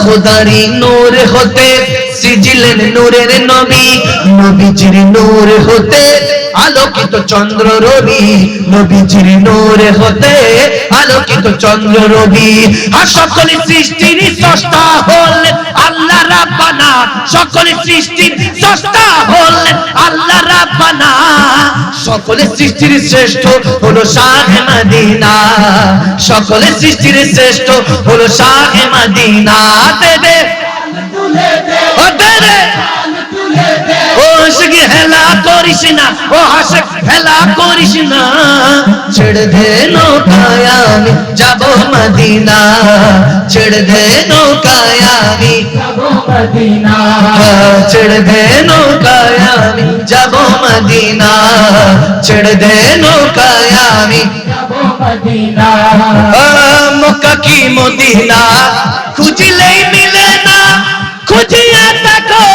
খুদারি নূর হতে সিজিলেন নূরের নবী, নবীজির নূর হতে আলোকিত চন্দ্র রবি, নবীজির নূর হতে আলোকিত চন্দ্র রবি। আর সকল সৃষ্টির স্রষ্টা হলেন আল্লাহ রাব্বানা, সকল সৃষ্টির স্রষ্টা হলেন আল্লাহ রাব্বানা। সকল সৃষ্টির শ্রেষ্ঠ হলো শাহে মদিনা, সকল সৃষ্টির শ্রেষ্ঠ হলো শাহে মদিনা। দে দে ও দে দে ও আশিক হেলা করিস না, ও আশিক হেলা করিস না। ছেড়ে দে নৌকায় আমি যাব মদিনা, ছেড়ে দে নৌকায় আমি যাব মদিনা, ছেড়ে দে নৌকায় আমি যাব মদিনা, ছেড়ে দে নৌকায় আমি যাব মদিনা। মক্কা কি মদিনা খুঁজলেই মিলে না, খুঁজিয়া দেখো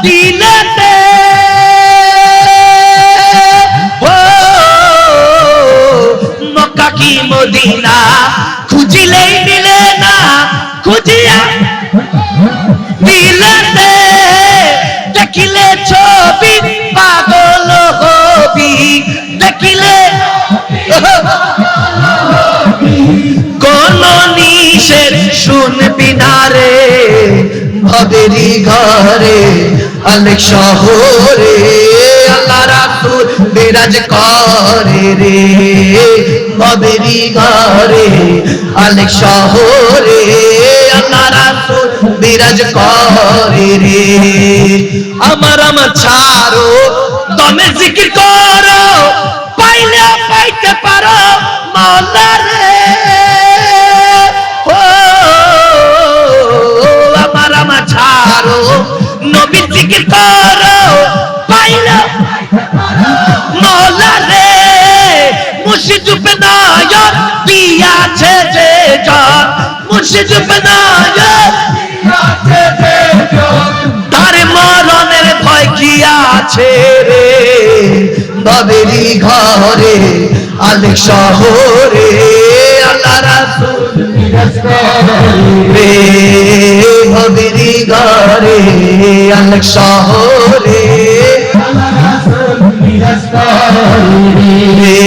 দিলেতে। ও মক্কা কি মদিনা খুঁজলেই মিলে না, খুঁজিয়া দিলেতে। দেখিলে ছবি পাগল হবি, দেখিলে কোন নিষেধ শুনবি না রে, ভবেরি ঘরে অনেক শহরে আল্লাহ রাসূল বিরাজ করে রে, ভবেরি ঘরে অনেক শহরে আল্লাহ রাসূল বিরাজ করে রে। আমার আমার ছাড়ো দমে জিকির করো, পাইলে পাইতে পারো মাওলা রে। ছাড়ো নবী জিকির করো, পাইলে মাওলা রে। মুর্শিদ বেনায়ত দিয়াছে যে জান, মুর্শিদ বেনায়ত দিয়াছে যে জান। তার মরণের ভয় কি আছে রে, ভবেরি ঘরে অনেক শহরে আল্লাহ রাসূল বিরাজ করে রে, ভবেরি ঘরে অনেক শহরে আল্লাহ রাসূল বিরাজ করে রে।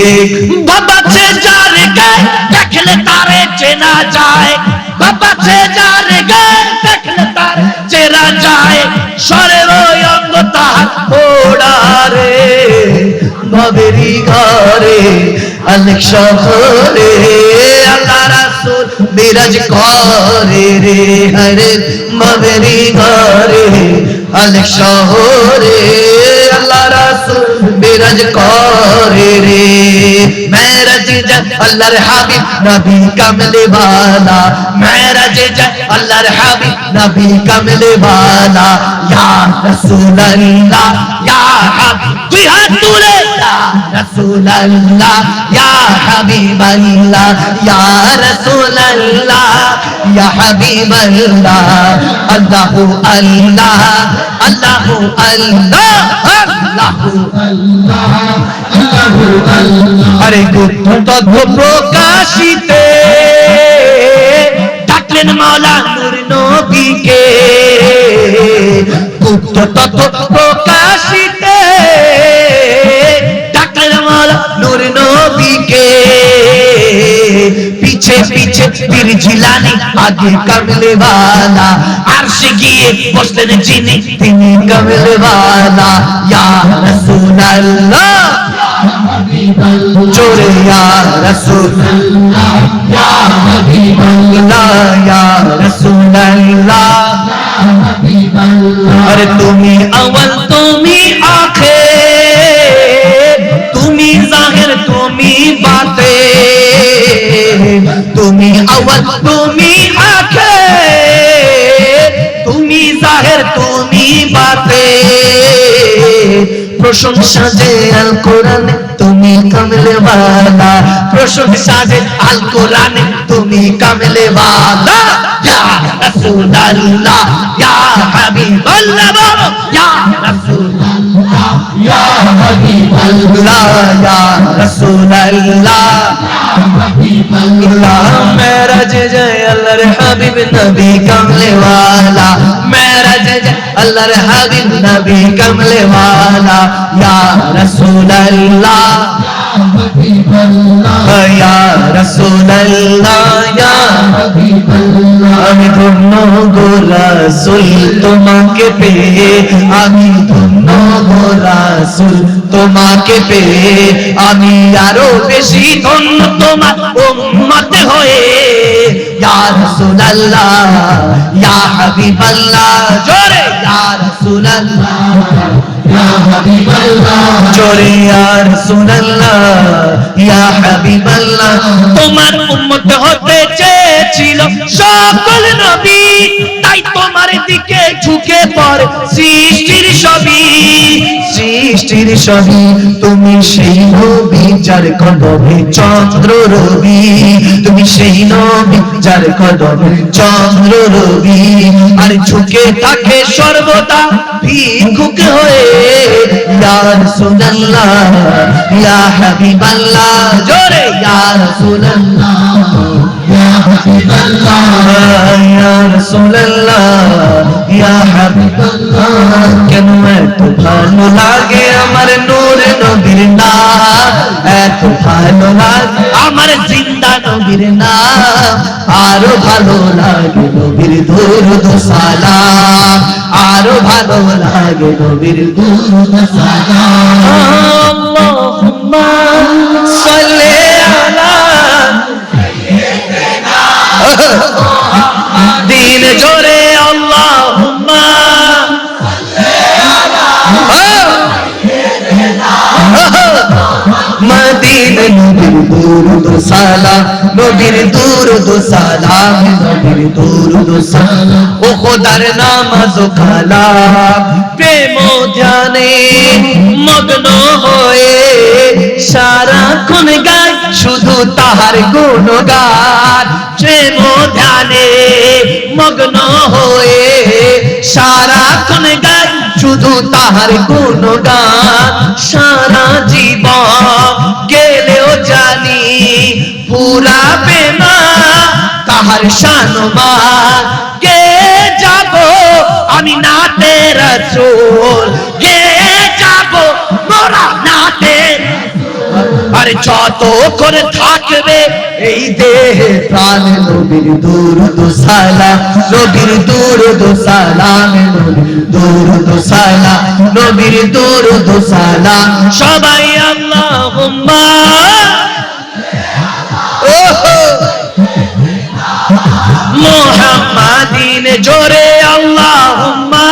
বাবা যে যার গায় দেখলে তারে চেনা যায়, বাবা যে যার গায় দেখলে তারে চেনা যায়। সরের অঙ্গ তাহার পোড়া রে, ভবেরি ঘরে অনেক শহরে আল্লাহ রাসূল বিরাজ করে রে। হরে ভবেরি ঘরে অনেক শহরে আল্লাহ রাসূল বিরাজ করে রে। মেরাজ যায় আল্লাহর হাবিব নবী কামলে ওয়ালা, মেরাজ যায় আল্লাহর হাবিব নবী কামলে ওয়ালা। ইয়া রাসূলুল্লাহ ইয়া হাবিব, দুই হাত তুলে ইয়া রাসূলুল্লাহ ইয়া হাবিবাল্লাহ, ইয়া রাসূলুল্লাহ ইয়া হাবিবাল্লাহ। আল্লাহু আল্লাহ আল্লাহু আল্লাহ আল্লাহু আল্লাহ আল্লাহু আল্লাহ। আরে গুপ্ত তথ্য প্রকাশিতে ডাকলেন মাওলা নূর নবীকে, গুপ্ত তথ্য প্রকাশিতে ডাকলেন মাওলা নূর নবীকে। পিছে পিছে পীর জিলানী আগে কামলে ওয়ালা, আরশে গিয়ে বসলেন যিনি তিনি কামলে ওয়ালা। ইয়া রাসূলুল্লাহ জোরে ইয়া রাসূলুল্লাহ ইয়া হাবিবাল্লাহ, ইয়া রাসূলুল্লাহ ইয়া হাবিবাল্লাহ। আরে তুমি আওয়াল তুমি আখির, তুমি জাহির তুমি বাতিন, তুমি আওয়াল তুমি আখির, তুমি জাহির তুমি বাতিন। প্রশংসা যে আল কোরআনে তুমি কামলে ওয়ালা, প্রশংসা যে আল কোরআনে তুমি কামলে ওয়ালা। ইয়া রাসূলুল্লাহ ইয়া হাবিবাল্লাহ, ইয়া রাসূলুল্লাহ ইয়া হাবিবাল্লাহ, ইয়া রাসূলুল্লাহ ইয়া হাবিবাল্লাহ। মেরাজ যায় আল্লাহর হাবিব হাবিব নবী কমলে ওয়ালা মেরাজ আল্লাহর হাবিব নবী কমলে ওয়ালা ইয়া রাসূলুল্লাহ ইয়া রাসূলুল্লাহ ইয়া হাবিবাল্লাহ আমি ধন্য গো রাসূল তোমাকে পেয়ে আমি ধন্য গো রাসূল তোমাকে পেয়ে আমি আরো বেশি ধন্য তোমার উম্মত হয়ে ইয়া রাসূলুল্লাহ ইয়া হাবিবাল্লাহ জোরে ইয়া রাসূলুল্লাহ ইয়া হাবিবাল্লাহ জোরে ইয়া রাসূলুল্লাহ ইয়া হাবিবাল্লাহ তোমার উম্মত হতে চেয়েছিল সকল নবী তাই তোমার দিকে ঝুঁকে পড়ে সৃষ্টির সবই তুমি সেই নবী যার কদমে চন্দ্র রবি তুমি সেই নবী যার কদমে চন্দ্র রবি আর ঝুঁকে থাকে সর্বদা ভিক্ষুক হয়ে ইয়া রাসূলুল্লাহ ইয়া হাবিবাল্লাহ জোরে ইয়া রাসূলুল্লাহ ইয়া হাবিবাল্লাহ ইয়া রাসূলুল্লাহ ইয়া হাবিবাল্লাহ কেন এত ভালো লাগে আমার নূর নবীর নাম এত ভালো লাগে আমার জিন্দা নবীর নাম আরো ভালো লাগে নবীর দরুদ সালাম আরো ভালো লাগে নবীর দরুদ সালাম আল্লাহুম্মা সাল্লি আলা দিন জোরে আল্লাহুম্মা মদিনা নবীর দুরুদ সালাম নবীর দুরুদ সালাম নবীর দুরুদ সালাম ও খোদার নামাজ ও কালাম প্রেম ধ্যানে মগ্ন হয়ে সারাক্ষণ গায় শুধু তাহার গুণগান প্রেম ধ্যানে মগ্ন হয়ে সারাক্ষণ গায় শুধু তাহার গুণগান সারা জীবন গেলেও জানি পুরাবে না তাহার শানমান গে যাব আমি নাতে রাসূল গে যাব মোরা নাতে আর যত করে থাকবে এই দেহে প্রাণ নবীর দুরুদ সালাম নবীর দুরুদ সালাম নবীর দুরুদ সালাম নবীর দুরুদ সালাম সবাই আল্লাহুম্মা মুহাম্মাদিন জোরে আল্লাহুম্মা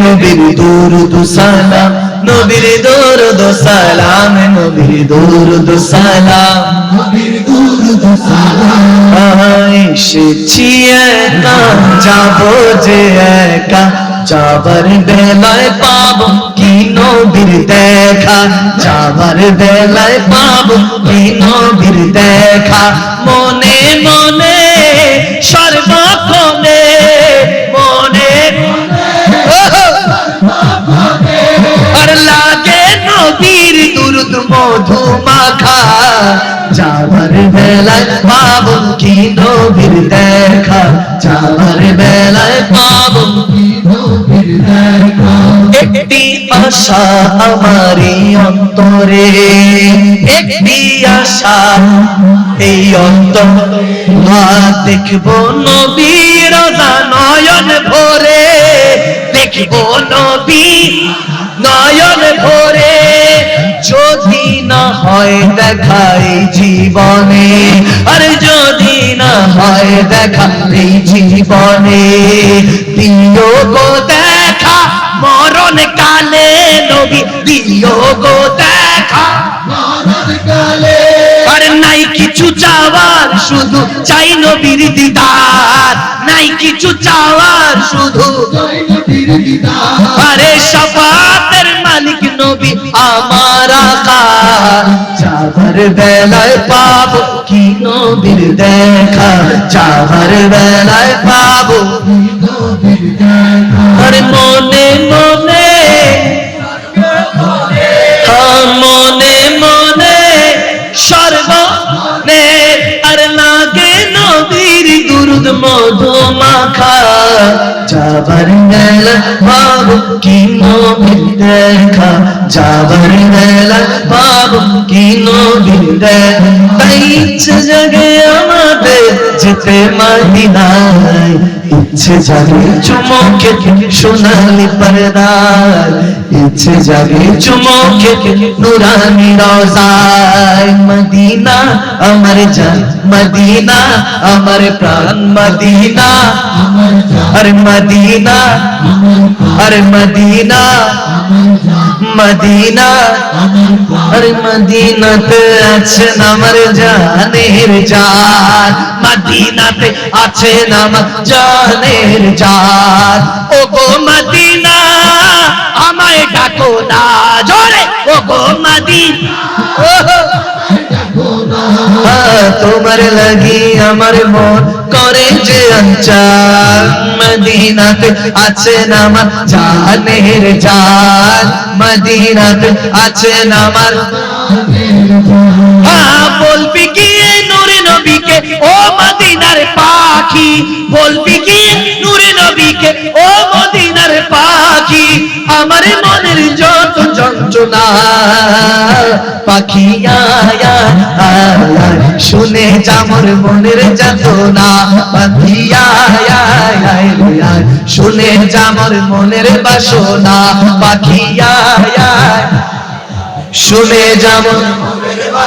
নবীর দুরুদ সালাম নবীর দুরুদ সালাম নবীর দুরুদ সালাম নবীর দুরুদ সালাম এসেছি একা যাবো যে একা যাবার বেলায় পাবো কি নবীর দেখা যাবার বেলায় পাবো কি নবীর দেখা মনে মনে সর্বক্ষণে মনে আর লাগে নবীর দুরুদ মধু মাখা যাবার বেলায় পাবো কি নবীর দেখা যাবার বেলায় পাবো কি নবীর দেখা একটি আশা আমারি অন্তরে একটি আশা এই অন্তরে দেখবো নবীর নয়ন ভরে দেখবো নবী নয়ন ভরে যদি না হয় দেখা এই জীবনে আর যদি না হয় দেখা এই জীবনে দিও গো দেখা মরণ কালে নবী দিও গো দেখা মরণ কালে আর নাই কিছু চাওয়ার শুধু চাই নবীর দিদার নাই কিছু চাওয়ার শুধু চাই নবীর দিদার আরে শাফাতের মালিক নবী আমার আকা যাবার বেলায় পাবো কি নবীর দেখা যাবার বেলায় পাবো কি নবীর দেখা আরে মনে মনে মনে মনে মধু মাখা যাবার বেলা বাবু কি নবীর দেখা যাবার বেলা বাবু কি নবীর দেখা তাই ইচ্ছে জাগে আমাদের যেতে মদিনায় ইচ্ছে জাগে চুমকে সোনালি পর্দায় ইচ্ছে জাগে চুমকে নুরানি রওজায় মদিনা আমার জান মদিনা আমার প্রাণ মদিনা আরে মদিনা আরে মদিনা মদিনা আরে মদিনাতে আছেন আমার জানের জান মদিনাতে আছেন আমার জানের জান ও গো মদিনা আমায় ডাকো না জোরে ও গো মদিনা তোমার লাগি আমার মন করে যে অঞ্চল মদিনাতে আছেন আমার জানের জান মদিনাতে আছেন আমার বলবি গিয়ে নূরে নবীকে ও মদিনার পাখি বলবি গিয়ে নূরে নবীকে ও মদিনার পাখি আমার মনের যত যন্ত্রণা পাখি আয়া শুনে যামর মনের যাতনা পাখি আয়া শুনে যামর মনের বাসনা পাখি আয়া শুনে যামর